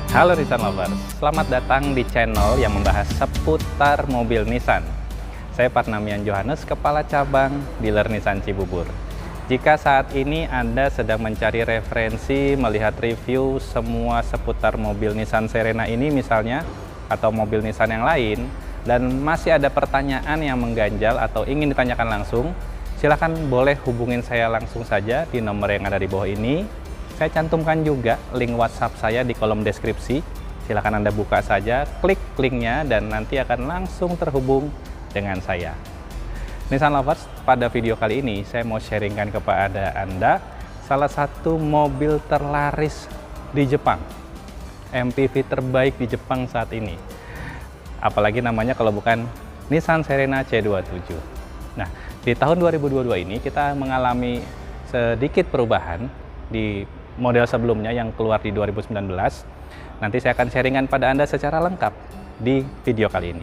Halo Nissan Lovers, selamat datang di channel yang membahas seputar mobil Nissan. Saya Parnamian Johannes, Kepala Cabang Dealer Nissan Cibubur. Jika saat ini Anda sedang mencari referensi, melihat review semua seputar mobil Nissan Serena ini misalnya, atau mobil Nissan yang lain, dan masih ada pertanyaan yang mengganjal atau ingin ditanyakan langsung, silakan boleh hubungin saya langsung saja di nomor yang ada di bawah ini. Saya cantumkan juga link WhatsApp saya di kolom deskripsi. Silakan Anda buka saja, klik linknya, dan nanti akan langsung terhubung dengan saya. Nissan Lovers, pada video kali ini saya mau sharingkan kepada Anda salah satu mobil terlaris di Jepang. MPV terbaik di Jepang saat ini. Apalagi namanya kalau bukan Nissan Serena C27. Nah, di tahun 2022 ini kita mengalami sedikit perubahan di model sebelumnya yang keluar di 2019. Nanti saya akan sharingkan pada Anda secara lengkap di video kali ini.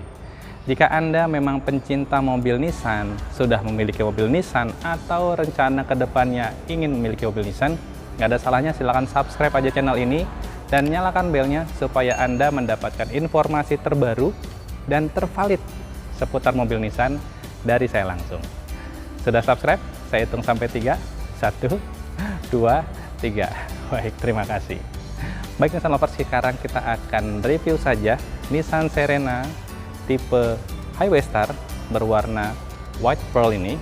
Jika Anda memang pencinta mobil Nissan, sudah memiliki mobil Nissan, atau rencana kedepannya ingin memiliki mobil Nissan, nggak ada salahnya silakan subscribe aja channel ini dan nyalakan belnya supaya Anda mendapatkan informasi terbaru dan tervalid seputar mobil Nissan dari saya langsung. Sudah subscribe? Saya hitung sampai 3. 1, 2, 3. Baik, terima kasih. Baik Nissan Lovers, sekarang kita akan review saja Nissan Serena tipe Highway Star berwarna white pearl ini.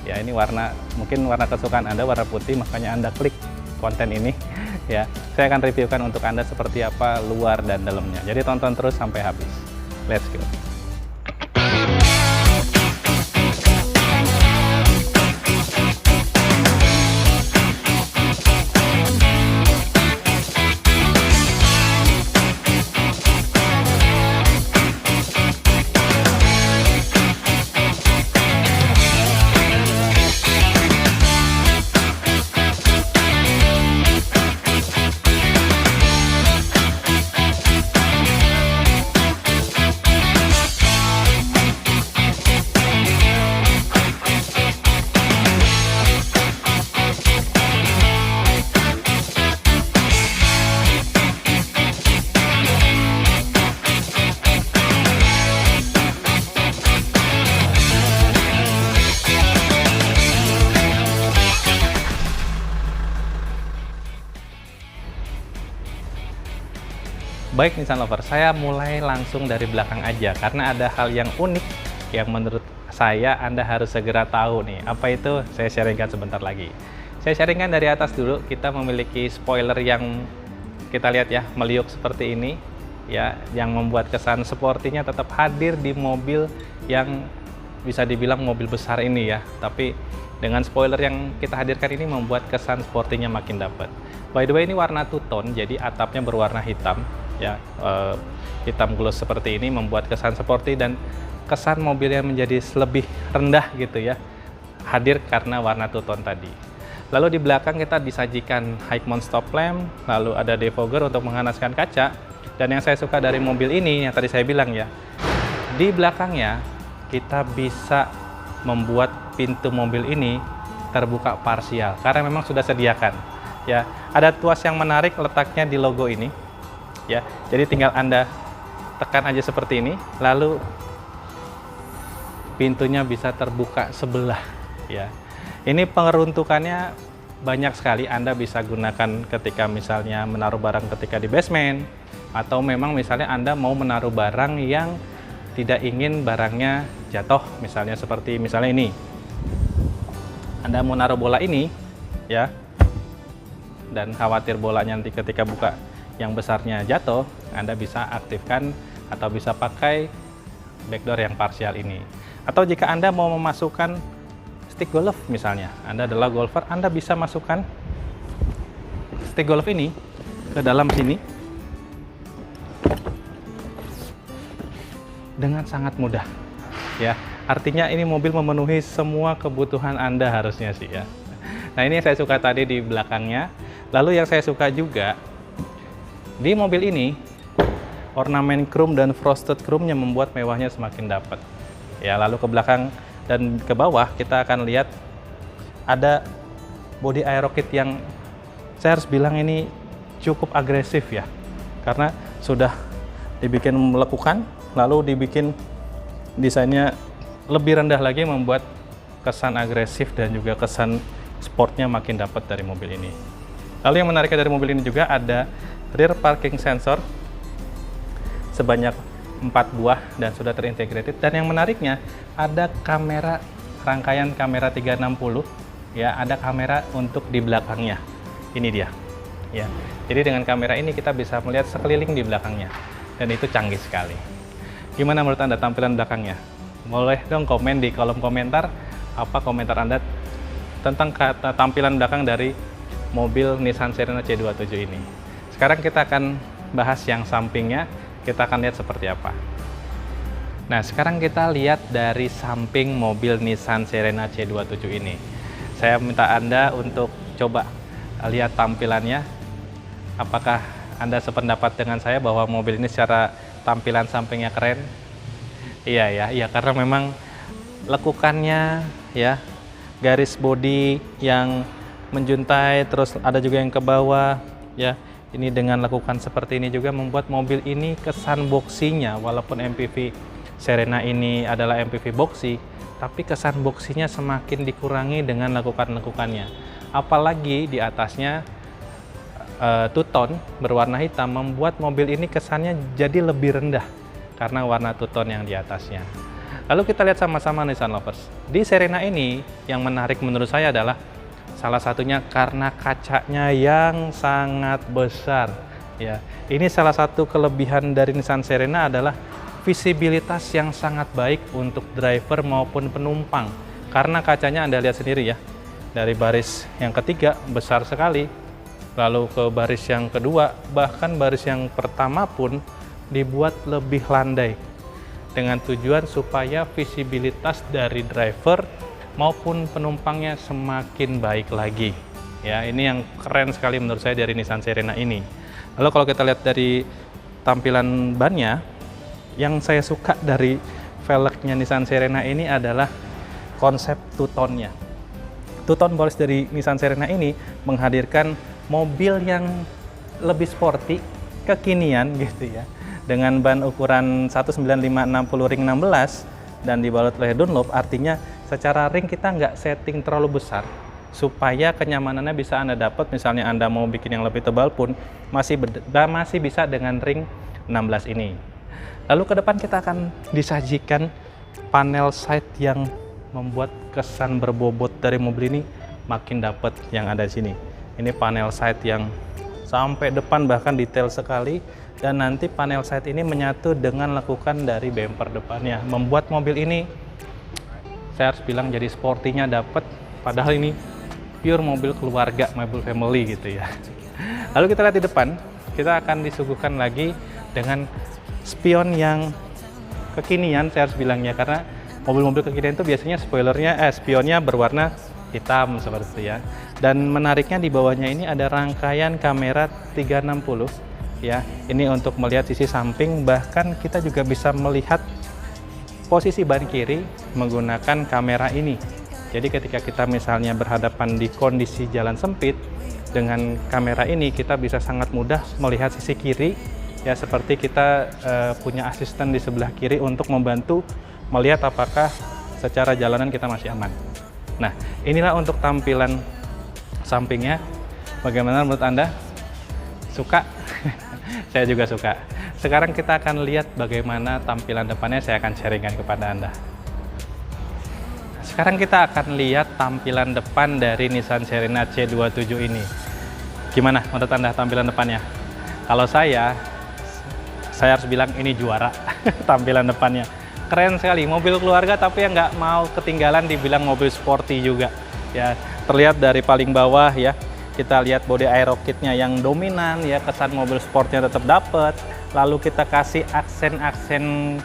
Ya, ini warna, mungkin warna kesukaan Anda, warna putih, makanya Anda klik konten ini. Ya, saya akan reviewkan untuk Anda seperti apa luar dan dalamnya. Jadi tonton terus sampai habis. Let's go. Baik Nissan Lover, saya mulai langsung dari belakang aja karena ada hal yang unik yang menurut saya Anda harus segera tahu nih. Apa itu? Saya sharingkan sebentar lagi. Saya sharingkan dari atas dulu. Kita memiliki spoiler yang kita lihat ya, meliuk seperti ini ya, yang membuat kesan sportinya tetap hadir di mobil yang bisa dibilang mobil besar ini ya. Tapi dengan spoiler yang kita hadirkan ini membuat kesan sportinya makin dapat. By the way, ini warna two tone, jadi atapnya berwarna hitam. Ya, hitam gloss seperti ini membuat kesan sporty dan kesan mobilnya menjadi lebih rendah gitu ya, hadir karena warna two tone tadi. Lalu di belakang kita disajikan high mount stop lamp, lalu ada defogger untuk menghanaskan kaca. Dan yang saya suka dari mobil ini yang tadi saya bilang ya, di belakangnya kita bisa membuat pintu mobil ini terbuka parsial karena memang sudah sediakan ya. Ada tuas yang menarik letaknya di logo ini ya, jadi tinggal Anda tekan aja seperti ini, lalu pintunya bisa terbuka sebelah ya. Ini pengeruntukannya banyak sekali, Anda bisa gunakan ketika misalnya menaruh barang ketika di basement, atau memang misalnya Anda mau menaruh barang yang tidak ingin barangnya jatuh, misalnya seperti misalnya ini, Anda mau naruh bola ini ya, dan khawatir bolanya nanti ketika buka yang besarnya jatuh, Anda bisa aktifkan atau bisa pakai backdoor yang parsial ini. Atau jika Anda mau memasukkan stick golf misalnya, Anda adalah golfer, Anda bisa masukkan stick golf ini ke dalam sini dengan sangat mudah ya. Artinya ini mobil memenuhi semua kebutuhan Anda harusnya sih ya. Nah, ini saya suka tadi di belakangnya. Lalu yang saya suka juga di mobil ini, ornamen chrome dan frosted chrome-nya membuat mewahnya semakin dapat. Ya, lalu ke belakang dan ke bawah kita akan lihat ada body aero kit yang saya harus bilang ini cukup agresif ya. Karena sudah dibikin melekukan, lalu dibikin desainnya lebih rendah lagi, membuat kesan agresif dan juga kesan sportnya makin dapat dari mobil ini. Lalu yang menariknya dari mobil ini juga ada rear parking sensor sebanyak 4 buah dan sudah terintegrated. Dan yang menariknya ada kamera, rangkaian kamera 360 ya, ada kamera untuk di belakangnya. Ini dia. Ya. Jadi dengan kamera ini kita bisa melihat sekeliling di belakangnya. Dan itu canggih sekali. Gimana menurut Anda tampilan belakangnya? Boleh dong komen di kolom komentar apa komentar Anda tentang tampilan belakang dari mobil Nissan Serena C27 ini. Sekarang kita akan bahas yang sampingnya, kita akan lihat seperti apa. Nah, sekarang kita lihat dari samping mobil Nissan Serena C27 ini. Saya minta Anda untuk coba lihat tampilannya. Apakah Anda sependapat dengan saya bahwa mobil ini secara tampilan sampingnya keren? Iya karena memang lekukannya ya, garis bodi yang menjuntai, terus ada juga yang ke bawah ya. Ini dengan lekukan seperti ini juga membuat mobil ini kesan boxinya, walaupun MPV Serena ini adalah MPV boxy, tapi kesan boxinya semakin dikurangi dengan lekukan-lekukannya. Apalagi di atasnya two-tone berwarna hitam membuat mobil ini kesannya jadi lebih rendah karena warna two-tone yang di atasnya. Lalu kita lihat sama-sama Nissan Lovers. Di Serena ini yang menarik menurut saya adalah salah satunya karena kacanya yang sangat besar. Ya, ini salah satu kelebihan dari Nissan Serena adalah visibilitas yang sangat baik untuk driver maupun penumpang. Karena kacanya Anda lihat sendiri ya, dari baris yang ketiga besar sekali, lalu ke baris yang kedua, bahkan baris yang pertama pun dibuat lebih landai dengan tujuan supaya visibilitas dari driver maupun penumpangnya semakin baik lagi. Ya, ini yang keren sekali menurut saya dari Nissan Serena ini. Lalu kalau kita lihat dari tampilan bannya, yang saya suka dari velgnya Nissan Serena ini adalah konsep two-tone-nya. Two-tone baris dari Nissan Serena ini menghadirkan mobil yang lebih sporty, kekinian gitu ya. Dengan ban ukuran 195/60 ring 16 dan dibalut oleh Dunlop, artinya secara ring kita nggak setting terlalu besar supaya kenyamanannya bisa Anda dapat. Misalnya Anda mau bikin yang lebih tebal pun masih bisa dengan ring 16 ini. Lalu ke depan kita akan disajikan panel side yang membuat kesan berbobot dari mobil ini makin dapat yang ada di sini. Ini panel side yang sampai depan bahkan detail sekali, dan nanti panel side ini menyatu dengan lekukan dari bumper depannya, membuat mobil ini saya harus bilang jadi sportinya dapat, padahal ini pure mobil keluarga, mobil family gitu ya. Lalu kita lihat di depan, kita akan disuguhkan lagi dengan spion yang kekinian, saya harus bilangnya, karena mobil-mobil kekinian itu biasanya spionnya berwarna hitam seperti itu ya. Dan menariknya di bawahnya ini ada rangkaian kamera 360 ya. Ini untuk melihat sisi samping, bahkan kita juga bisa melihat posisi ban kiri menggunakan kamera ini. Jadi ketika kita misalnya berhadapan di kondisi jalan sempit, dengan kamera ini kita bisa sangat mudah melihat sisi kiri ya, seperti kita punya asisten di sebelah kiri untuk membantu melihat apakah secara jalanan kita masih aman. Nah, inilah untuk tampilan sampingnya. Bagaimana menurut Anda? Suka? Saya juga suka. Sekarang kita akan lihat bagaimana tampilan depannya, saya akan sharingkan kepada Anda. Sekarang kita akan lihat tampilan depan dari Nissan Serena C27 ini. Gimana menurut Anda tampilan depannya? Kalau saya harus bilang ini juara tampilan depannya. Keren sekali, mobil keluarga tapi yang nggak mau ketinggalan dibilang mobil sporty juga. Ya, terlihat dari paling bawah ya, kita lihat bodi aero kitnya yang dominan ya, kesan mobil sportnya tetap dapat. Lalu kita kasih aksen-aksen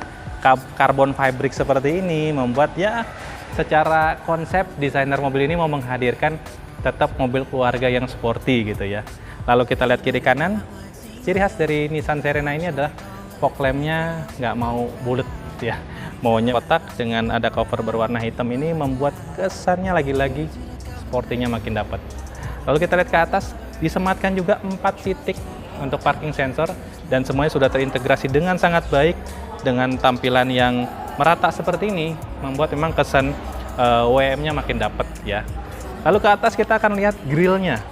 karbon fabric seperti ini, membuat ya secara konsep desainer mobil ini mau menghadirkan tetap mobil keluarga yang sporty gitu ya. Lalu kita lihat kiri kanan, ciri khas dari Nissan Serena ini adalah fog lamp-nya nggak mau bulat ya, maunya kotak dengan ada cover berwarna hitam. Ini membuat kesannya lagi-lagi sportinya makin dapat. Lalu kita lihat ke atas, disematkan juga 4 titik untuk parking sensor, dan semuanya sudah terintegrasi dengan sangat baik dengan tampilan yang merata seperti ini, membuat memang kesan WM-nya makin dapat ya. Lalu ke atas kita akan lihat grillnya.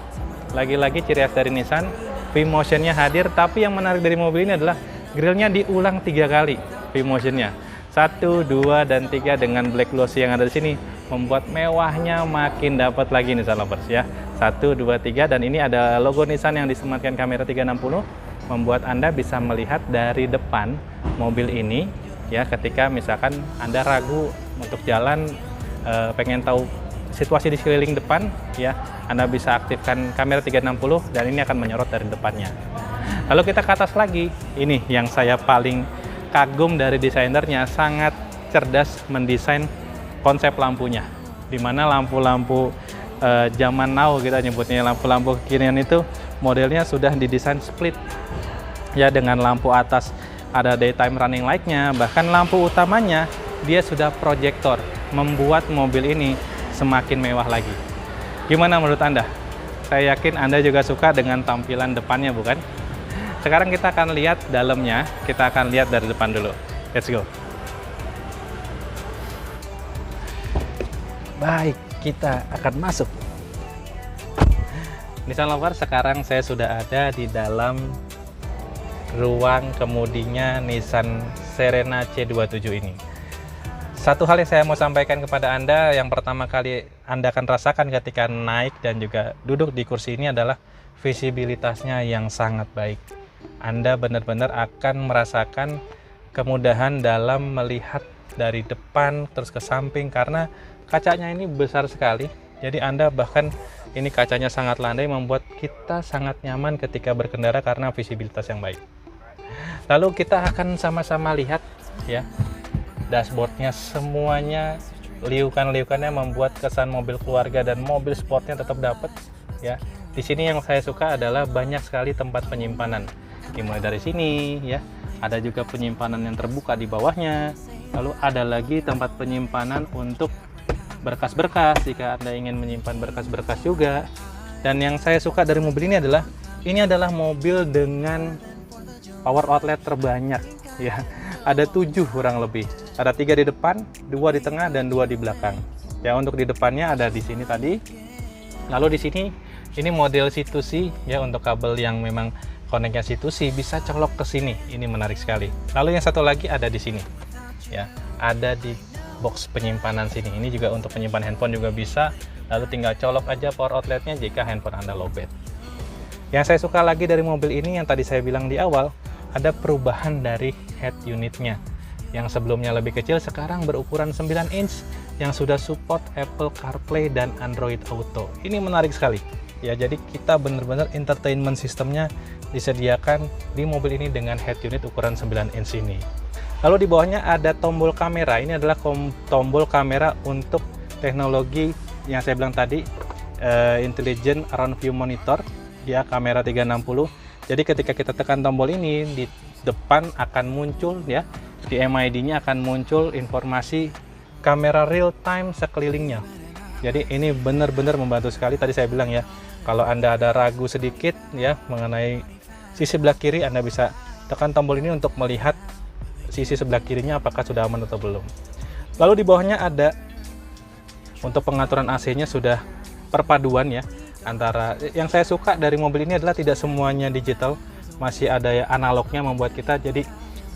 Lagi-lagi ciri khas dari Nissan, V-motion-nya hadir, tapi yang menarik dari mobil ini adalah grillnya diulang 3 kali V-motion-nya. 1, 2, dan 3 dengan black glossy yang ada di sini membuat mewahnya makin dapat lagi Nissan Lovers ya. 1, 2, 3, dan ini ada logo Nissan yang disematkan kamera 360, membuat Anda bisa melihat dari depan mobil ini ya. Ketika misalkan Anda ragu untuk jalan, pengen tahu situasi di sekeliling depan ya, Anda bisa aktifkan kamera 360 dan ini akan menyorot dari depannya. Lalu kita ke atas lagi, ini yang saya paling kagum dari desainernya, sangat cerdas mendesain konsep lampunya, dimana lampu-lampu zaman now kita nyebutnya, lampu-lampu kekinian itu modelnya sudah didesain split ya, dengan lampu atas ada daytime running light-nya, bahkan lampu utamanya dia sudah proyektor, membuat mobil ini semakin mewah lagi. Gimana menurut Anda? Saya yakin Anda juga suka dengan tampilan depannya, bukan? Sekarang kita akan lihat dalamnya, kita akan lihat dari depan dulu. Let's go. Baik, kita akan masuk. Nissan Lovers, sekarang saya sudah ada di dalam ruang kemudinya Nissan Serena C27 ini. Satu hal yang saya mau sampaikan kepada Anda, yang pertama kali Anda akan rasakan ketika naik dan juga duduk di kursi ini adalah visibilitasnya yang sangat baik. Anda benar-benar akan merasakan kemudahan dalam melihat dari depan terus ke samping, karena kacanya ini besar sekali. Jadi Anda bahkan ini kacanya sangat landai, membuat kita sangat nyaman ketika berkendara karena visibilitas yang baik. Lalu kita akan sama-sama lihat ya, dashboardnya semuanya liukan-liukannya membuat kesan mobil keluarga dan mobil sportnya tetap dapat ya. Di sini yang saya suka adalah banyak sekali tempat penyimpanan. Dimulai dari sini ya, ada juga penyimpanan yang terbuka di bawahnya. Lalu ada lagi tempat penyimpanan untuk berkas-berkas jika Anda ingin menyimpan berkas-berkas juga. Dan yang saya suka dari mobil ini adalah mobil dengan power outlet terbanyak ya. Ada 7 kurang lebih. Ada 3 di depan, 2 di tengah, dan 2 di belakang. Ya, untuk di depannya ada di sini tadi. Lalu di sini ini model C2C ya, untuk kabel yang memang koneknya C2C bisa colok ke sini. Ini menarik sekali. Lalu yang satu lagi ada di sini. Ya, ada di box penyimpanan sini. Ini juga untuk penyimpan handphone juga bisa. Lalu tinggal colok aja power outletnya jika handphone Anda lowbat. Yang saya suka lagi dari mobil ini yang tadi saya bilang di awal, ada perubahan dari head unitnya. Yang sebelumnya lebih kecil, sekarang berukuran 9 inch yang sudah support Apple CarPlay dan Android Auto. Ini menarik sekali. Ya, jadi kita benar-benar entertainment sistemnya disediakan di mobil ini dengan head unit ukuran 9 inch ini. Lalu di bawahnya ada tombol kamera. Ini adalah tombol kamera untuk teknologi yang saya bilang tadi, Intelligent Around View Monitor ya, kamera 360. Jadi ketika kita tekan tombol ini, di depan akan muncul ya, di MID-nya akan muncul informasi kamera real time sekelilingnya. Jadi ini benar-benar membantu sekali. Tadi saya bilang ya, kalau Anda ada ragu sedikit ya mengenai sisi sebelah kiri, Anda bisa tekan tombol ini untuk melihat sisi sebelah kirinya apakah sudah aman atau belum. Lalu di bawahnya ada untuk pengaturan AC-nya, sudah perpaduan ya antara, yang saya suka dari mobil ini adalah tidak semuanya digital, masih ada ya analognya, membuat kita jadi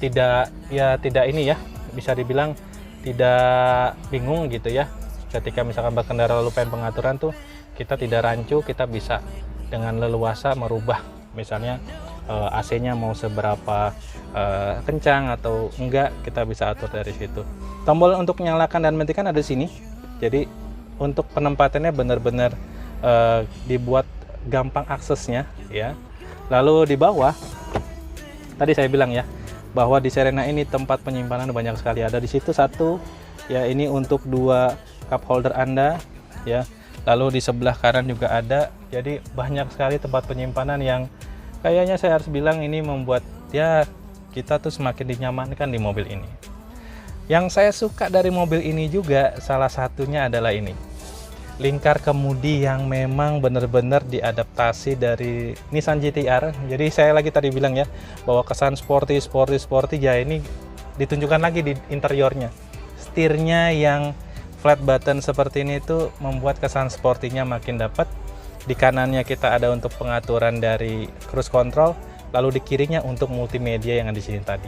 tidak ini ya, bisa dibilang tidak bingung gitu ya. Ketika misalkan berkendara lalu pengen pengaturan tuh, kita tidak rancu, kita bisa dengan leluasa merubah misalnya AC-nya mau seberapa kencang atau enggak, kita bisa atur dari situ. Tombol untuk menyalakan dan mematikan ada di sini. Jadi untuk penempatannya benar-benar dibuat gampang aksesnya ya. Lalu di bawah tadi saya bilang ya, bahwa di Serena ini tempat penyimpanan banyak sekali. Ada di situ satu ya, ini untuk 2 cup holder Anda ya. Lalu di sebelah kanan juga ada. Jadi banyak sekali tempat penyimpanan yang kayaknya saya harus bilang ini membuat ya kita tuh semakin dinyamankan di mobil ini. Yang saya suka dari mobil ini juga salah satunya adalah ini. lingkar kemudi yang memang benar-benar diadaptasi dari Nissan GT-R. Jadi saya lagi tadi bilang ya, bahwa kesan sporty ya ini ditunjukkan lagi di interiornya. Setirnya yang flat button seperti ini itu membuat kesan sportinya makin dapat. Di kanannya kita ada untuk pengaturan dari cruise control, lalu di kirinya untuk multimedia yang ada di sini tadi.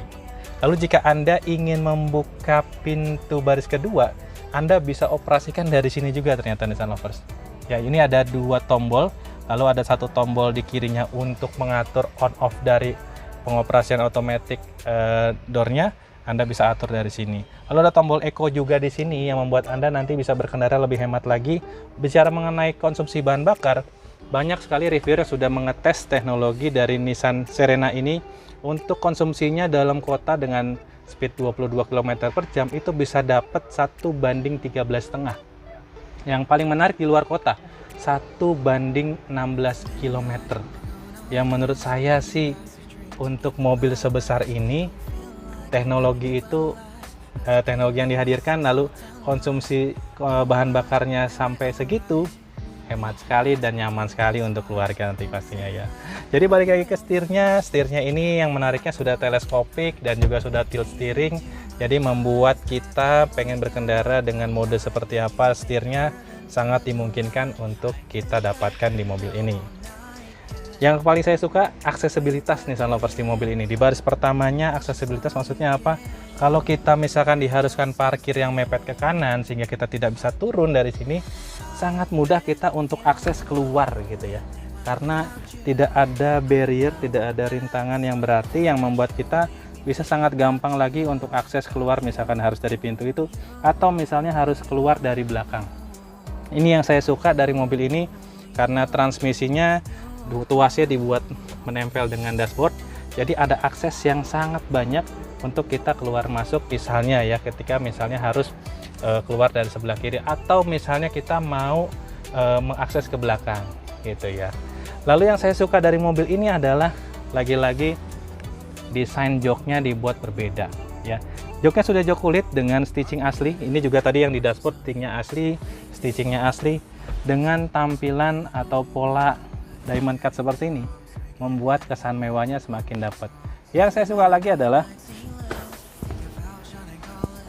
Lalu jika Anda ingin membuka pintu baris kedua, Anda bisa operasikan dari sini juga ternyata Nissan Lovers. Ya, ini ada 2 tombol, lalu ada 1 tombol di kirinya untuk mengatur on off dari pengoperasian otomatis door-nya. Anda bisa atur dari sini. Lalu ada tombol eco juga di sini yang membuat Anda nanti bisa berkendara lebih hemat lagi. Bicara mengenai konsumsi bahan bakar, banyak sekali reviewer sudah mengetes teknologi dari Nissan Serena ini untuk konsumsinya dalam kota dengan speed 22 km per jam itu bisa dapat 1:13,5. Yang paling menarik di luar kota, 1:16 km. Yang menurut saya sih untuk mobil sebesar ini, teknologi yang dihadirkan lalu konsumsi bahan bakarnya sampai segitu, hemat sekali dan nyaman sekali untuk keluarga nanti pastinya ya. Jadi balik lagi ke setirnya ini yang menariknya sudah teleskopik dan juga sudah tilt steering. Jadi membuat kita pengen berkendara dengan mode seperti apa, setirnya sangat dimungkinkan untuk kita dapatkan di mobil ini. Yang paling saya suka aksesibilitas Nissan Lovers di mobil ini. Di baris pertamanya aksesibilitas maksudnya apa? Kalau kita misalkan diharuskan parkir yang mepet ke kanan sehingga kita tidak bisa turun dari sini, sangat mudah kita untuk akses keluar gitu ya. Karena tidak ada barrier, tidak ada rintangan yang berarti yang membuat kita bisa sangat gampang lagi untuk akses keluar, misalkan harus dari pintu itu atau misalnya harus keluar dari belakang. Ini yang saya suka dari mobil ini karena transmisinya tuasnya dibuat menempel dengan dashboard, jadi ada akses yang sangat banyak untuk kita keluar masuk, misalnya ya ketika misalnya harus keluar dari sebelah kiri atau misalnya kita mau mengakses ke belakang gitu ya. Lalu yang saya suka dari mobil ini adalah lagi-lagi desain joknya dibuat berbeda ya. Joknya sudah jok kulit dengan stitching asli. Ini juga tadi yang di dashboard stitchingnya asli dengan tampilan atau pola diamond cut seperti ini membuat kesan mewahnya semakin dapat. Yang saya suka lagi adalah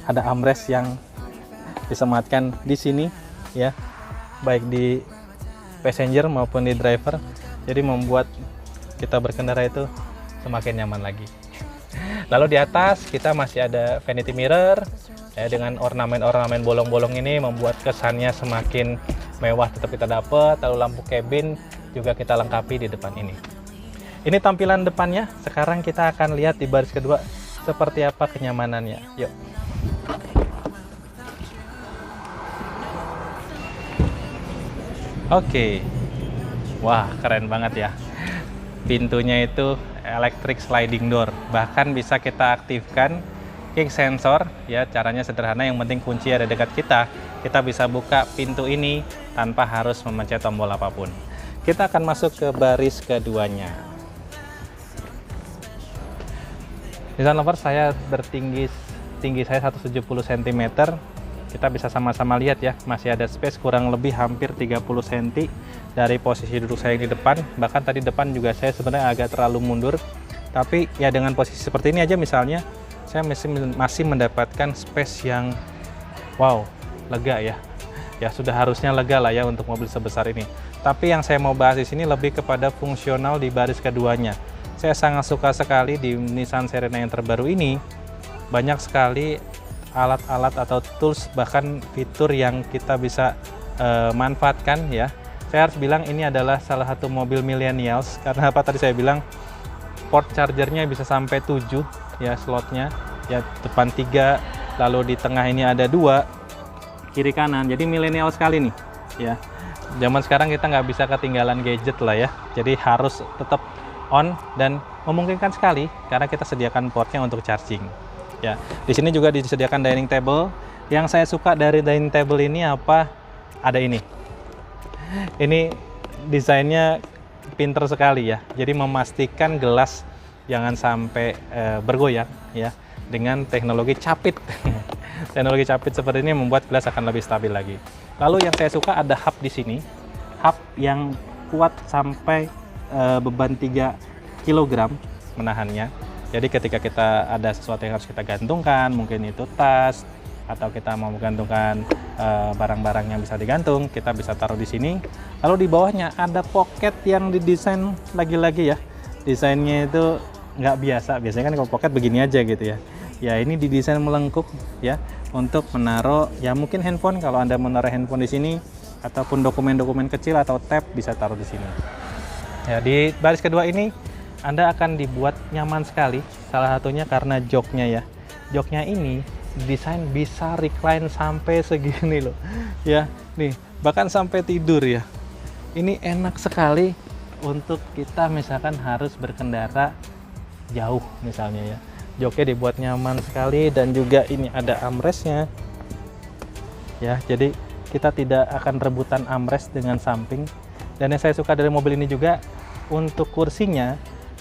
ada armrest yang disematkan di sini ya, baik di passenger maupun di driver. Jadi membuat kita berkendara itu semakin nyaman lagi. Lalu di atas kita masih ada vanity mirror ya, dengan ornamen-ornamen bolong-bolong ini membuat kesannya semakin mewah tetap kita dapat. Lalu lampu cabin juga kita lengkapi di depan ini. Ini tampilan depannya. Sekarang kita akan lihat di baris kedua seperti apa kenyamanannya. Yuk. Oke. Wah, keren banget ya. Pintunya itu electric sliding door. Bahkan bisa kita aktifkan kick sensor ya. Caranya sederhana, yang penting kunci ada dekat kita. Kita bisa buka pintu ini tanpa harus memencet tombol apapun. Kita akan masuk ke baris keduanya. Nissan Lovers, saya tinggi saya 170 cm. Kita bisa sama-sama lihat ya, masih ada space kurang lebih hampir 30 cm dari posisi duduk saya di depan. Bahkan tadi depan juga saya sebenarnya agak terlalu mundur. Tapi ya dengan posisi seperti ini aja misalnya, saya masih mendapatkan space yang wow, lega ya. Ya sudah harusnya lega lah ya untuk mobil sebesar ini. Tapi yang saya mau bahas di sini lebih kepada fungsional di baris keduanya. Saya sangat suka sekali di Nissan Serena yang terbaru ini, banyak sekali alat-alat atau tools, bahkan fitur yang kita bisa manfaatkan ya. Saya harus bilang ini adalah salah satu mobil millennials, karena apa tadi saya bilang port chargernya bisa sampai 7 ya slotnya ya, depan 3, lalu di tengah ini ada 2, kiri kanan. Jadi milenial sekali nih ya. Zaman sekarang kita nggak bisa ketinggalan gadget lah ya, jadi harus tetap on dan memungkinkan sekali karena kita sediakan portnya untuk charging ya. Di sini juga disediakan dining table. Yang saya suka dari dining table ini apa? Ada ini desainnya pinter sekali ya, jadi memastikan gelas jangan sampai bergoyang ya dengan teknologi capit. Teknologi capit seperti ini membuat gelas akan lebih stabil lagi. Lalu yang saya suka ada hub di sini, hub yang kuat sampai beban 3 kg menahannya. Jadi ketika kita ada sesuatu yang harus kita gantungkan, mungkin itu tas atau kita mau menggantungkan barang-barang yang bisa digantung, kita bisa taruh di sini. Lalu di bawahnya ada pocket yang didesain lagi-lagi ya. Desainnya itu nggak biasa. Biasanya kan kalau pocket begini aja gitu ya. Ya ini didesain melengkung ya untuk menaruh ya mungkin handphone, kalau Anda menaruh handphone di sini ataupun dokumen-dokumen kecil atau tab bisa taruh di sini. Ya di baris kedua ini Anda akan dibuat nyaman sekali. Salah satunya karena joknya ya. Joknya ini desain bisa recline sampai segini loh. Ya, nih bahkan sampai tidur ya. Ini enak sekali untuk kita misalkan harus berkendara jauh misalnya ya. Joknya dibuat nyaman sekali dan juga ini ada armrestnya. Ya, jadi kita tidak akan rebutan armrest dengan samping. Dan yang saya suka dari mobil ini juga untuk kursinya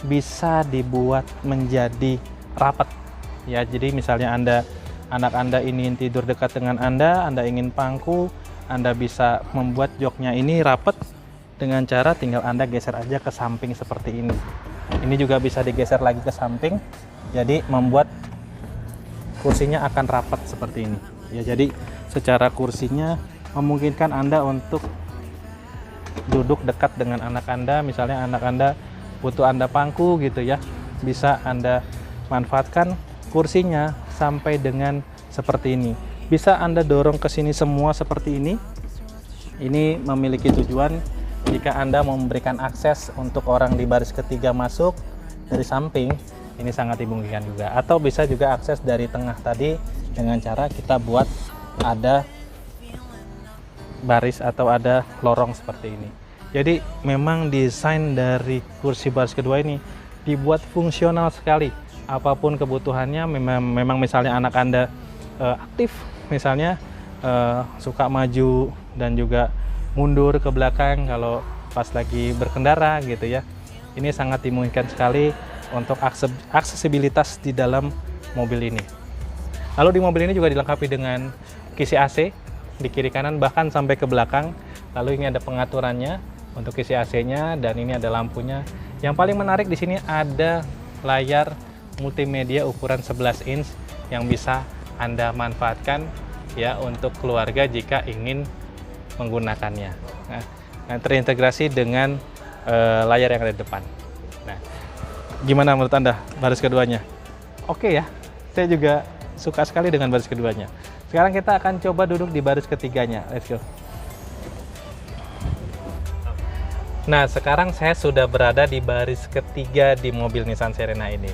bisa dibuat menjadi rapat. Ya, jadi misalnya anak Anda ingin tidur dekat dengan Anda ingin pangku, Anda bisa membuat joknya ini rapat dengan cara tinggal Anda geser aja ke samping seperti ini. Ini juga bisa digeser lagi ke samping, jadi membuat kursinya akan rapat seperti ini. Ya, jadi secara kursinya memungkinkan Anda untuk duduk dekat dengan anak Anda. Misalnya anak Anda butuh Anda pangku gitu ya, bisa Anda manfaatkan kursinya sampai dengan seperti ini. Bisa Anda dorong ke sini semua seperti ini. Ini memiliki tujuan jika Anda mau memberikan akses untuk orang di baris ketiga masuk dari samping, ini sangat dimungkinkan juga. Atau bisa juga akses dari tengah tadi dengan cara kita buat ada baris atau ada lorong seperti ini. Jadi memang desain dari kursi baris kedua ini dibuat fungsional sekali. Apapun kebutuhannya, memang misalnya anak Anda aktif, misalnya suka maju dan juga mundur ke belakang kalau pas lagi berkendara gitu ya. Ini sangat dimungkinkan sekali untuk aksesibilitas di dalam mobil ini. Lalu di mobil ini juga dilengkapi dengan kisi AC di kiri kanan bahkan sampai ke belakang. Lalu ini ada pengaturannya untuk kisi AC-nya dan ini ada lampunya. Yang paling menarik di sini ada layar multimedia ukuran 11 inch yang bisa Anda manfaatkan ya untuk keluarga jika ingin menggunakannya. Nah, terintegrasi dengan layar yang ada di depan. Nah, gimana menurut Anda baris keduanya? Oke ya, saya juga suka sekali dengan baris keduanya. Sekarang kita akan coba duduk di baris ketiganya. Let's go. Nah, sekarang saya sudah berada di baris ketiga di mobil Nissan Serena ini.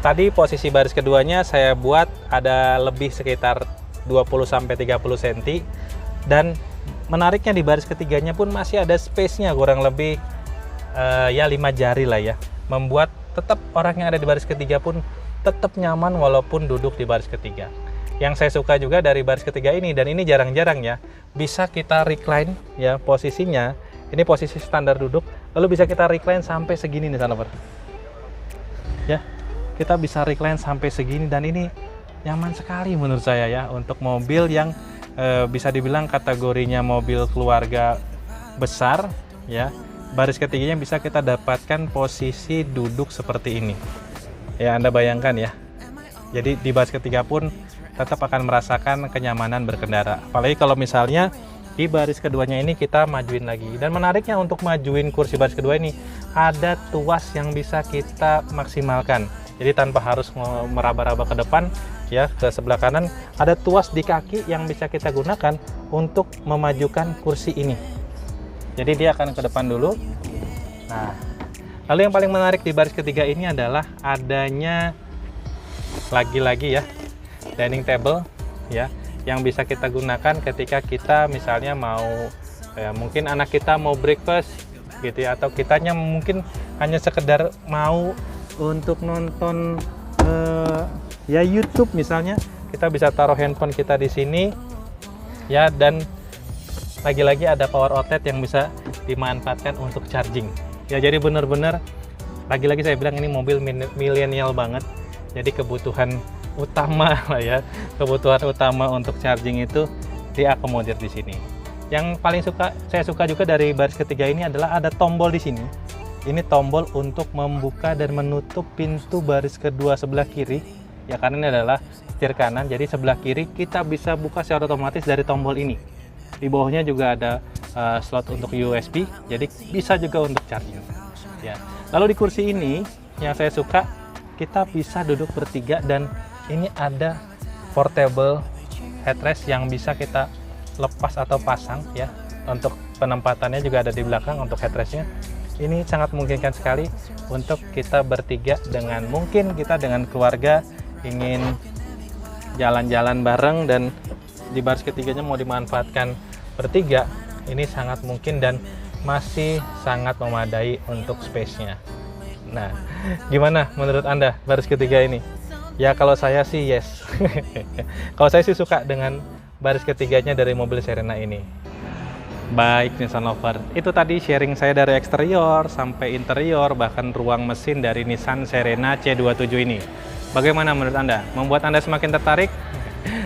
Tadi posisi baris keduanya saya buat ada lebih sekitar 20-30 cm. Dan menariknya di baris ketiganya pun masih ada space-nya kurang lebih ya 5 jari lah ya. Membuat tetap orang yang ada di baris ketiga pun tetap nyaman walaupun duduk di baris ketiga. Yang saya suka juga dari baris ketiga ini, dan ini jarang-jarang ya, bisa kita recline ya posisinya. Ini posisi standar duduk, lalu bisa kita recline sampai segini nih Sanover. Ya, kita bisa recline sampai segini dan ini nyaman sekali menurut saya ya untuk mobil yang bisa dibilang kategorinya mobil keluarga besar ya. Baris ketiganya bisa kita dapatkan posisi duduk seperti ini ya, Anda bayangkan ya. Jadi di baris ketiga pun tetap akan merasakan kenyamanan berkendara, apalagi kalau misalnya di baris keduanya ini kita majuin lagi. Dan menariknya untuk majuin kursi baris kedua ini ada tuas yang bisa kita maksimalkan, jadi tanpa harus meraba-raba ke depan ya, ke sebelah kanan ada tuas di kaki yang bisa kita gunakan untuk memajukan kursi ini. Jadi dia akan ke depan dulu. Nah, lalu yang paling menarik di baris ketiga ini adalah adanya lagi-lagi ya dining table ya, yang bisa kita gunakan ketika kita misalnya mau mungkin anak kita mau breakfast gitu ya, atau kitanya mungkin hanya sekedar mau untuk nonton ya YouTube misalnya, kita bisa taruh handphone kita di sini ya. Dan lagi-lagi ada power outlet yang bisa dimanfaatkan untuk charging ya. Jadi benar-benar lagi-lagi saya bilang ini mobil milenial banget. Jadi kebutuhan utama lah ya, kebutuhan utama untuk charging itu diakomodir di sini. Yang paling saya suka juga dari baris ketiga ini adalah ada tombol di sini. Ini tombol untuk membuka dan menutup pintu baris kedua sebelah kiri. Ya, karena ini adalah setir kanan, jadi sebelah kiri kita bisa buka secara otomatis dari tombol ini. Di bawahnya juga ada slot untuk USB, jadi bisa juga untuk charging. Ya. Lalu di kursi ini yang saya suka, kita bisa duduk bertiga dan ini ada portable headrest yang bisa kita lepas atau pasang ya. Untuk penempatannya juga ada di belakang untuk headrestnya. Ini sangat memungkinkan sekali untuk kita bertiga dengan mungkin kita dengan keluarga ingin jalan-jalan bareng dan di baris ketiganya mau dimanfaatkan bertiga, ini sangat mungkin dan masih sangat memadai untuk space-nya. Nah, gimana menurut Anda baris ketiga ini? Ya kalau saya sih yes. Kalau saya sih suka dengan baris ketiganya dari mobil Serena ini. Baik Nissan Lover, itu tadi sharing saya dari eksterior sampai interior, bahkan ruang mesin dari Nissan Serena C27 ini. Bagaimana menurut Anda? Membuat Anda semakin tertarik?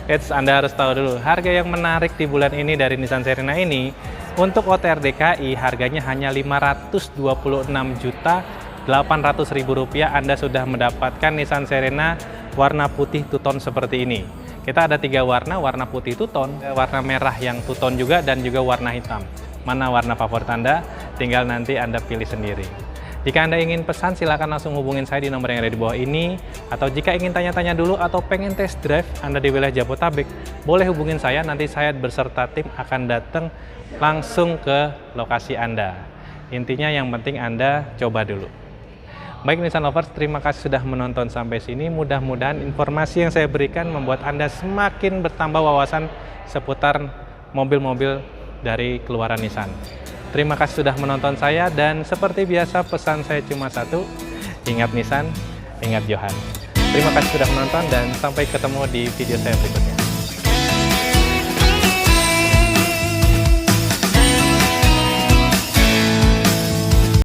Anda harus tahu dulu, harga yang menarik di bulan ini dari Nissan Serena ini, untuk OTR DKI harganya hanya Rp526.800.000. Anda sudah mendapatkan Nissan Serena warna putih two-tone seperti ini. Kita ada 3 warna, warna putih two-tone, warna merah yang two-tone juga, dan juga warna hitam. Mana warna favorit Anda? Tinggal nanti Anda pilih sendiri. Jika Anda ingin pesan, silakan langsung hubungin saya di nomor yang ada di bawah ini. Atau jika ingin tanya-tanya dulu atau pengen test drive Anda di wilayah Jabodetabek, boleh hubungin saya, nanti saya beserta tim akan datang langsung ke lokasi Anda. Intinya yang penting Anda coba dulu. Baik Nissan Lovers, terima kasih sudah menonton sampai sini. Mudah-mudahan informasi yang saya berikan membuat Anda semakin bertambah wawasan seputar mobil-mobil dari keluaran Nissan. Terima kasih sudah menonton saya, dan seperti biasa pesan saya cuma satu, ingat Nissan, ingat Johan. Terima kasih sudah menonton dan sampai ketemu di video saya berikutnya.